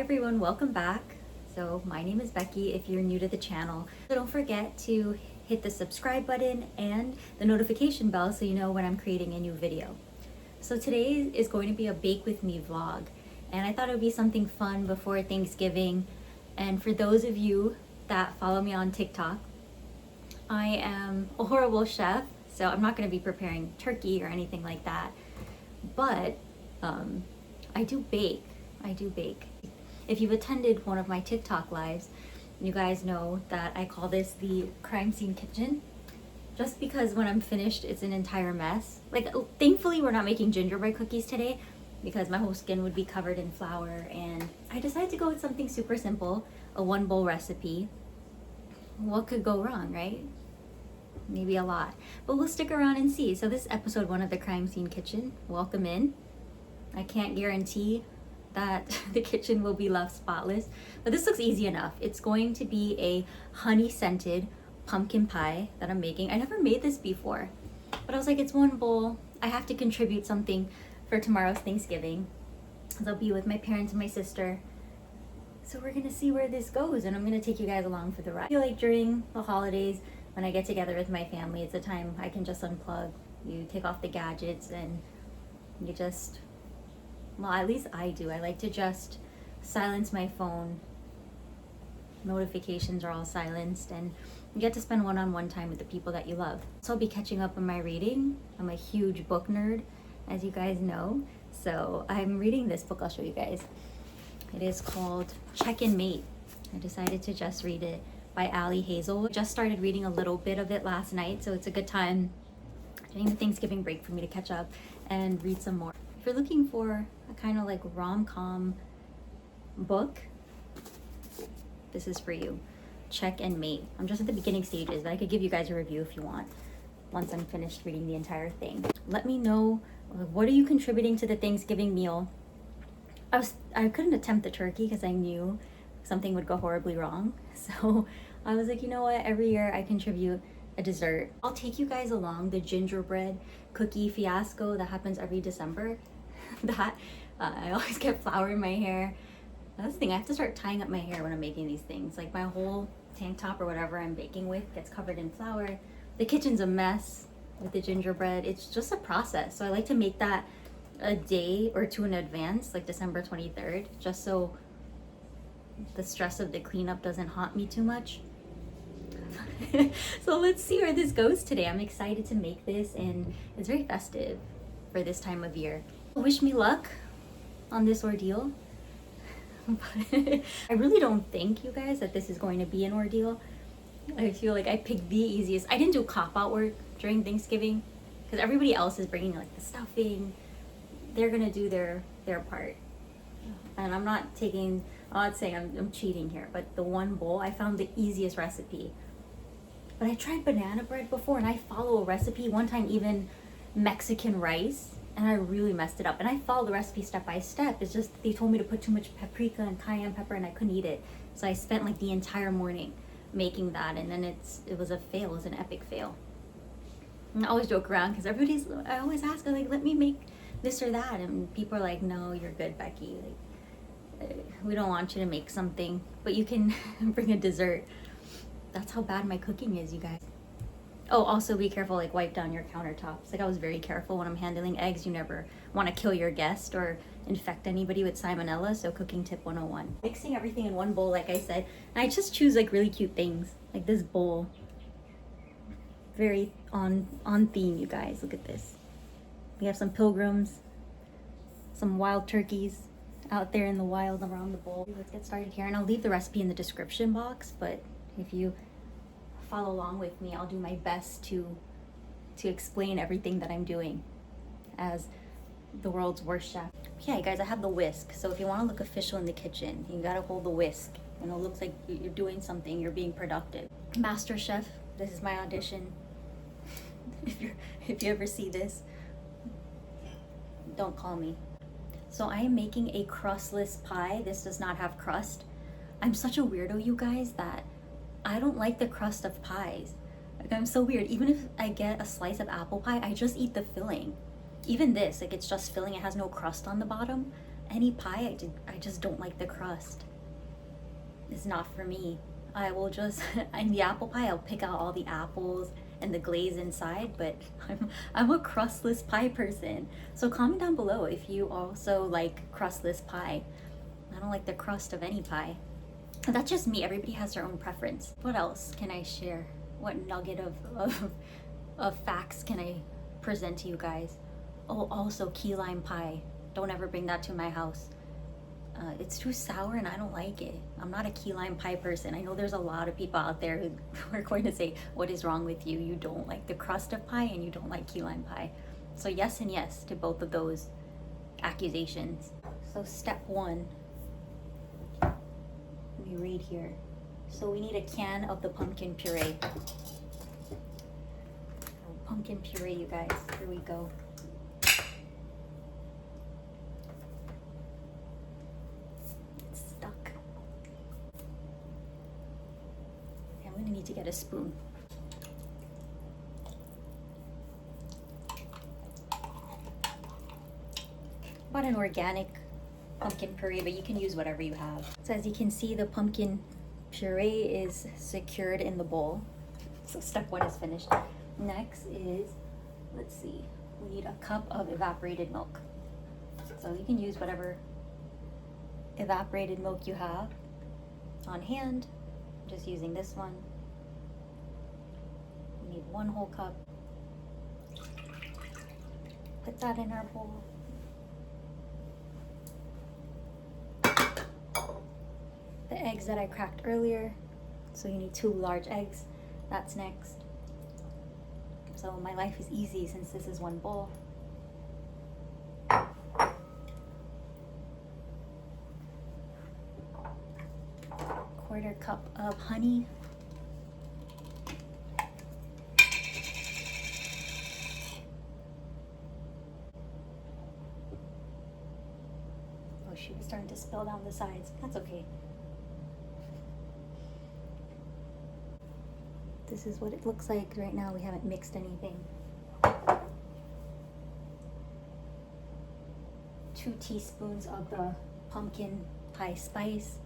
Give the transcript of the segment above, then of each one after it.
everyone, welcome back. So my name is Becky if you're new to the channel. So don't forget to hit the subscribe button and the notification bell so you know when I'm creating a new video. So today is going to be a bake with me vlog, and I thought it would be something fun before Thanksgiving. And for those of you that follow me on TikTok, I am a horrible chef, so I'm not going to be preparing turkey or anything like that, but I do bake. If you've attended one of my TikTok lives, you guys know that I call this the crime scene kitchen, just because when I'm finished, it's an entire mess. Like, thankfully we're not making gingerbread cookies today because my whole skin would be covered in flour, and I decided to go with something super simple, a 1-bowl recipe. What could go wrong, right? Maybe a lot, but we'll stick around and see. So this is episode 1 of the crime scene kitchen. Welcome in. I can't guarantee that the kitchen will be left spotless, but this looks easy enough. It's going to be a honey scented pumpkin pie that I'm making. I never made this before, but I was like, it's 1 bowl. I have to contribute something for tomorrow's Thanksgiving, because I'll be with my parents and my sister. So we're gonna see where this goes, and I'm gonna take you guys along for the ride. I feel like during the holidays, when I get together with my family, it's a time I can just unplug. You take off the gadgets and you just, well, at least I do. I like to just silence my phone. Notifications are all silenced, and you get to spend one-on-one time with the people that you love. So I'll be catching up on my reading. I'm a huge book nerd, as you guys know. So I'm reading this book. I'll show you guys. It is called Check and Mate. I decided to just read it, by Ali Hazel. Just started reading a little bit of it last night, so it's a good time during the Thanksgiving break for me to catch up and read some more. If you're looking for a kind of like rom-com book, this is for you. Check and Mate. I'm just at the beginning stages, but I could give you guys a review if you want once I'm finished reading the entire thing. Let me know, what are you contributing to the Thanksgiving meal? I couldn't attempt the turkey because I knew something would go horribly wrong. So I was like, you know what? Every year I contribute a dessert. I'll take you guys along the gingerbread cookie fiasco that happens every December. That I always get flour in my hair. That's the thing. I have to start tying up my hair when I'm making these things. Like, my whole tank top or whatever I'm baking with gets covered in flour. The kitchen's a mess with the gingerbread. It's just a process. So I like to make that a day or two in advance, like December 23rd, just so the stress of the cleanup doesn't haunt me too much. So let's see where this goes today. I'm excited to make this, and it's very festive for this time of year. Wish me luck on this ordeal. I really don't think, you guys, that this is going to be an ordeal. I feel like I picked the easiest. I didn't do cop-out work during Thanksgiving because everybody else is bringing like the stuffing. They're gonna do their part, and I'm not saying I'm cheating here, but the 1 bowl, I found the easiest recipe. But I tried banana bread before, and I follow a recipe, one time even Mexican rice, and I really messed it up. And I followed the recipe step by step. It's just they told me to put too much paprika and cayenne pepper, and I couldn't eat it. So I spent like the entire morning making that, and then it was a fail. It was an epic fail. And I always joke around because I always ask, like, let me make this or that, and people are like, no, you're good, Becky. Like, we don't want you to make something, but you can bring a dessert. That's how bad my cooking is, you guys. Oh, also be careful, like, wipe down your countertops. Like, I was very careful when I'm handling eggs. You never want to kill your guest or infect anybody with salmonella, so cooking tip 101. Mixing everything in 1 bowl, like I said, and I just choose like really cute things, like this bowl. Very on theme, you guys. Look at this. We have some pilgrims, some wild turkeys out there in the wild around the bowl. Let's get started here, and I'll leave the recipe in the description box, but if you follow along with me, I'll do my best to explain everything that I'm doing as the world's worst chef. Yeah, you guys, I have the whisk, so if you want to look official in the kitchen, you gotta hold the whisk, and it looks like you're doing something, you're being productive. Master Chef, this is my audition. If you ever see this, don't call me. So I am making a crustless pie. This does not have crust. I'm such a weirdo, you guys, that I don't like the crust of pies. Like, I'm so weird. Even if I get a slice of apple pie, I just eat the filling. Even this, like, it's just filling. It has no crust on the bottom. any pie, I just don't like the crust. It's not for me. I will just, in the apple pie, I'll pick out all the apples and the glaze inside, but I'm a crustless pie person. So comment down below if you also like crustless pie. I don't like the crust of any pie. That's just me. Everybody has their own preference. What else can I share? What nugget of facts can I present to you guys? Oh, also key lime pie. Don't ever bring that to my house. It's too sour and I don't like it. I'm not a key lime pie person. I know there's a lot of people out there who are going to say, what is wrong with you? You don't like the crust of pie and you don't like key lime pie. So yes and yes to both of those accusations. So step 1, let me read here. So we need a can of the pumpkin puree. Pumpkin puree, you guys, here we go. I'm gonna need to get a spoon. Bought an organic pumpkin puree, but you can use whatever you have. So as you can see, the pumpkin puree is secured in the bowl. So step 1 is finished. Next is, let's see, we need a cup of evaporated milk. So you can use whatever evaporated milk you have on hand. I'm just using this one. We need 1 whole cup. Put that in our bowl. The eggs that I cracked earlier. So you need 2 large eggs. That's next. So my life is easy since this is 1 bowl. 1/4 cup of honey. Oh, she was starting to spill down the sides. That's okay. This is what it looks like right now. We haven't mixed anything. 2 teaspoons of the pumpkin pie spice.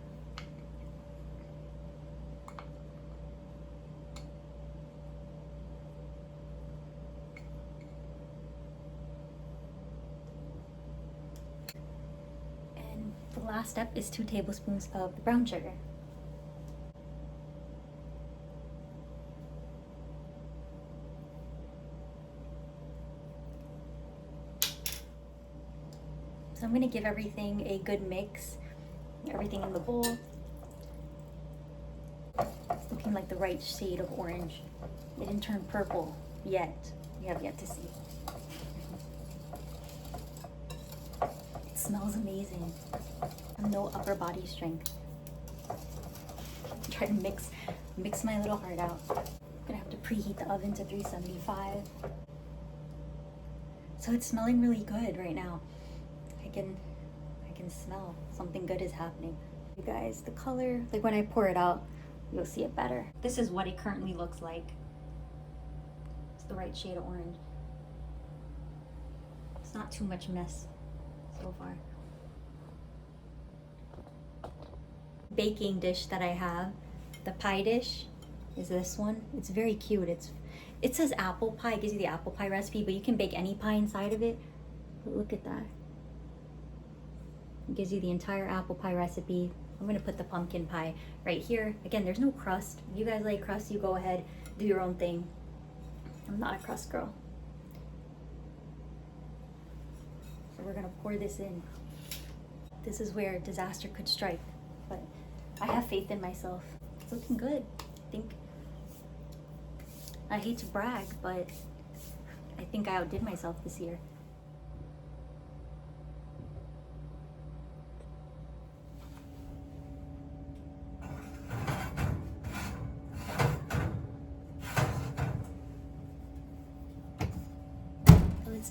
And the last step is 2 tablespoons of the brown sugar. So I'm going to give everything a good mix, everything in the bowl. It's looking like the right shade of orange. It didn't turn purple yet. You have yet to see. It smells amazing. I have no upper body strength. Try to mix my little heart out. I'm gonna have to preheat the oven to 375. So it's smelling really good right now. I can smell something good is happening. You guys, the color, like when I pour it out, you'll see it better. This is what it currently looks like. It's the right shade of orange. It's not too much mess so far. Baking dish that I have, the pie dish, is this one. It's very cute. It says apple pie. It gives you the apple pie recipe, but you can bake any pie inside of it. But look at that. It gives you the entire apple pie recipe. I'm gonna put the pumpkin pie right here. Again, there's no crust. If you guys like crust, you go ahead, do your own thing. I'm not a crust girl. So we're gonna pour this in. This is where disaster could strike, but I have faith in myself. It's looking good. I hate to brag, but I think I outdid myself this year.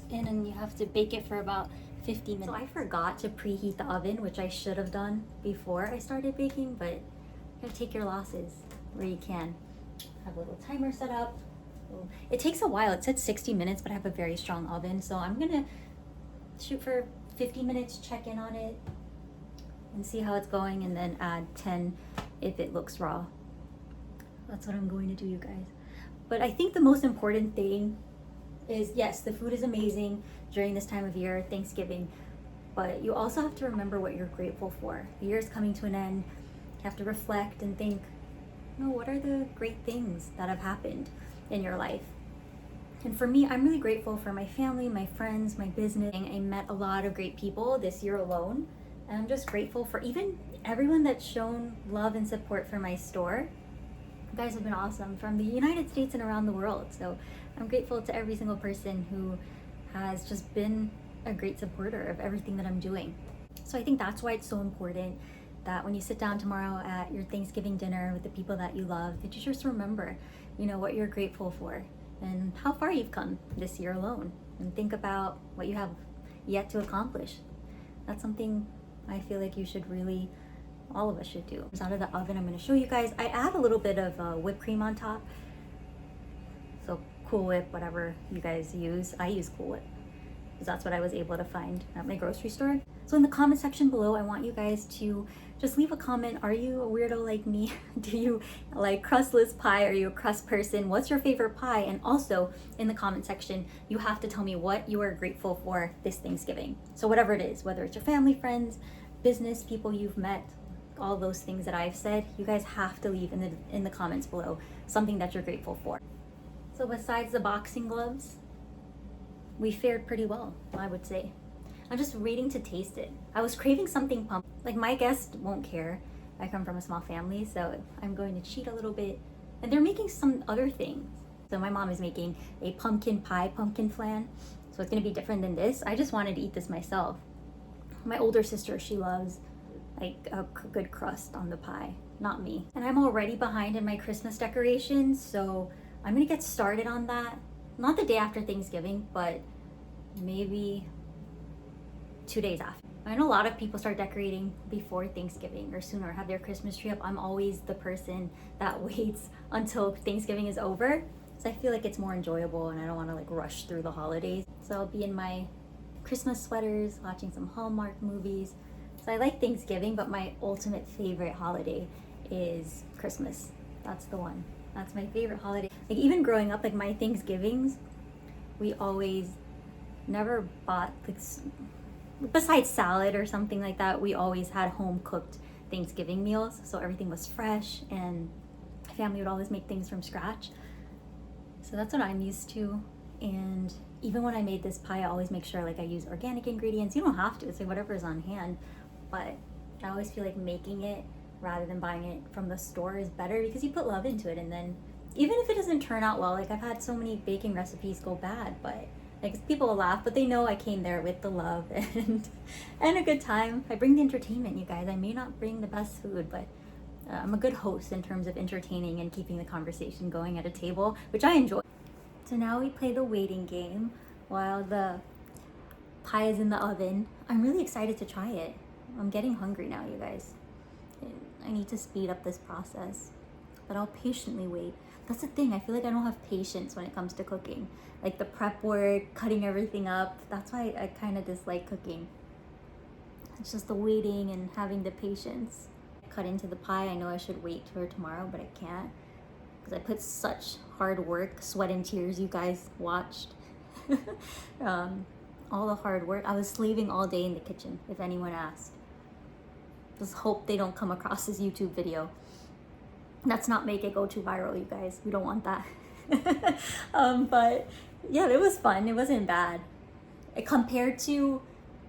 In and you have to bake it for about 50 minutes. So I forgot to preheat the oven, which I should have done before I started baking, but you gotta take your losses where you can. I have a little timer set up. It takes a while. It said 60 minutes, but I have a very strong oven, so I'm gonna shoot for 50 minutes, check in on it and see how it's going, and then add 10 if it looks raw. That's what I'm going to do, you guys. But I think the most important thing is, yes, the food is amazing during this time of year, Thanksgiving, but you also have to remember what you're grateful for. The year is coming to an end. You have to reflect and think, what are the great things that have happened in your life? And for me, I'm really grateful for my family, my friends, my business. I met a lot of great people this year alone. And I'm just grateful for even everyone that's shown love and support for my store. You guys have been awesome from the United States and around the world. So I'm grateful to every single person who has just been a great supporter of everything that I'm doing. So I think that's why it's so important that when you sit down tomorrow at your Thanksgiving dinner with the people that you love, that you just remember, what you're grateful for and how far you've come this year alone, and think about what you have yet to accomplish. That's something I feel like you should really, all of us should do. It's out of the oven. I'm going to show you guys. I add a little bit of whipped cream on top. So Cool Whip, whatever you guys use. I use Cool Whip because that's what I was able to find at my grocery store. So in the comment section below, I want you guys to just leave a comment. Are you a weirdo like me? Do you like crustless pie? Are you a crust person? What's your favorite pie? And also in the comment section, you have to tell me what you are grateful for this Thanksgiving. So whatever it is, whether it's your family, friends, business, people you've met, all those things that I've said, you guys have to leave in the comments below something that you're grateful for. So besides the boxing gloves, we fared pretty well, I would say. I'm just waiting to taste it. I was craving something pumpkin. Like, my guests won't care. I come from a small family, so I'm going to cheat a little bit. And they're making some other things. So my mom is making a pumpkin pie, pumpkin flan. So it's gonna be different than this. I just wanted to eat this myself. My older sister, she loves like a good crust on the pie, not me. And I'm already behind in my Christmas decorations, so I'm gonna get started on that. Not the day after Thanksgiving, but maybe 2 days after. I know a lot of people start decorating before Thanksgiving or sooner, have their Christmas tree up. I'm always the person that waits until Thanksgiving is over, so I feel like it's more enjoyable and I don't want to like rush through the holidays. So I'll be in my Christmas sweaters, watching some Hallmark movies. So I like Thanksgiving, but my ultimate favorite holiday is Christmas. That's the one. That's my favorite holiday. Like, even growing up, like my Thanksgivings, we always never bought like, besides salad or something like that, we always had home cooked Thanksgiving meals. So everything was fresh and my family would always make things from scratch. So that's what I'm used to. And even when I made this pie, I always make sure like I use organic ingredients. You don't have to, it's like whatever's on hand. But I always feel like making it rather than buying it from the store is better because you put love into it. And then even if it doesn't turn out well, like I've had so many baking recipes go bad, but like people will laugh, but they know I came there with the love and a good time. I bring the entertainment, you guys. I may not bring the best food, but I'm a good host in terms of entertaining and keeping the conversation going at a table, which I enjoy. So now we play the waiting game while the pie is in the oven. I'm really excited to try it. I'm getting hungry now, you guys. I need to speed up this process, but I'll patiently wait. That's the thing, I feel like I don't have patience when it comes to cooking. Like the prep work, cutting everything up, that's why I kind of dislike cooking. It's just the waiting and having the patience. Cut into the pie, I know I should wait for tomorrow, but I can't. Because I put such hard work, sweat and tears, you guys watched. All the hard work. I was slaving all day in the kitchen, if anyone asked. Just hope they don't come across this YouTube video. Let's not make it go too viral, you guys. We don't want that. But yeah, it was fun. It wasn't bad. Compared to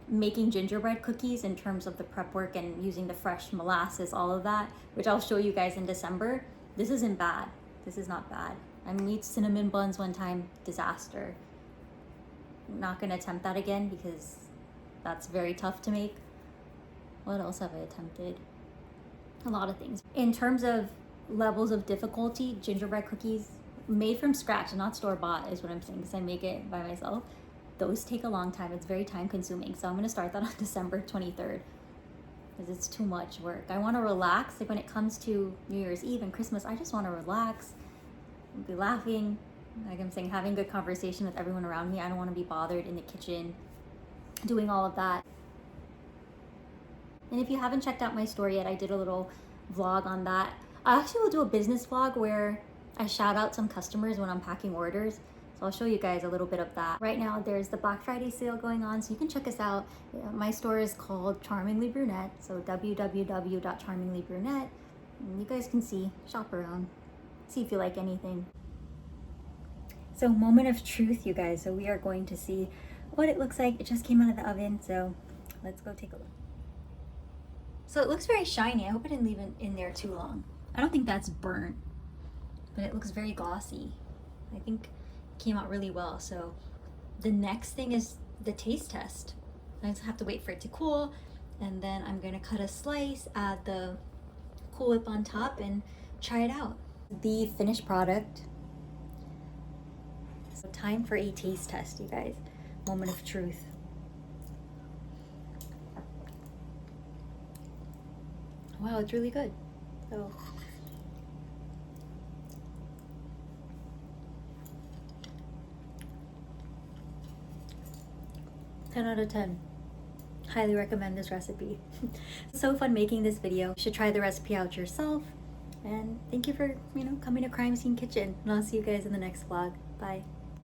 making gingerbread cookies in terms of the prep work and using the fresh molasses, all of that, which I'll show you guys in December, this isn't bad. This is not bad. I made cinnamon buns one time, disaster. I'm not gonna attempt that again because that's very tough to make. What else have I attempted? A lot of things. In terms of levels of difficulty, gingerbread cookies made from scratch and not store-bought is what I'm saying, because I make it by myself. Those take a long time. It's very time consuming. So I'm gonna start that on December 23rd because it's too much work. I wanna relax. Like when it comes to New Year's Eve and Christmas, I just wanna relax, be laughing, like I'm saying, having good conversation with everyone around me. I don't wanna be bothered in the kitchen doing all of that. And if you haven't checked out my store yet, I did a little vlog on that. I actually will do a business vlog where I shout out some customers when I'm packing orders. So I'll show you guys a little bit of that. Right now there's the Black Friday sale going on, so you can check us out. My store is called Charmingly Brunette, so www.charminglybrunette. And you guys can shop around, see if you like anything. So moment of truth, you guys. So we are going to see what it looks like. It just came out of the oven, so let's go take a look. So it looks very shiny. I hope I didn't leave it in there too long. I don't think that's burnt, but it looks very glossy. I think it came out really well. So the next thing is the taste test. I just have to wait for it to cool, and then I'm gonna cut a slice, add the Cool Whip on top, and try it out. The finished product. So time for a taste test, you guys. Moment of truth. Wow, it's really good. So ten out of 10. Highly recommend this recipe. So fun making this video. You should try the recipe out yourself. And thank you for, coming to Crime Scene Kitchen. And I'll see you guys in the next vlog. Bye.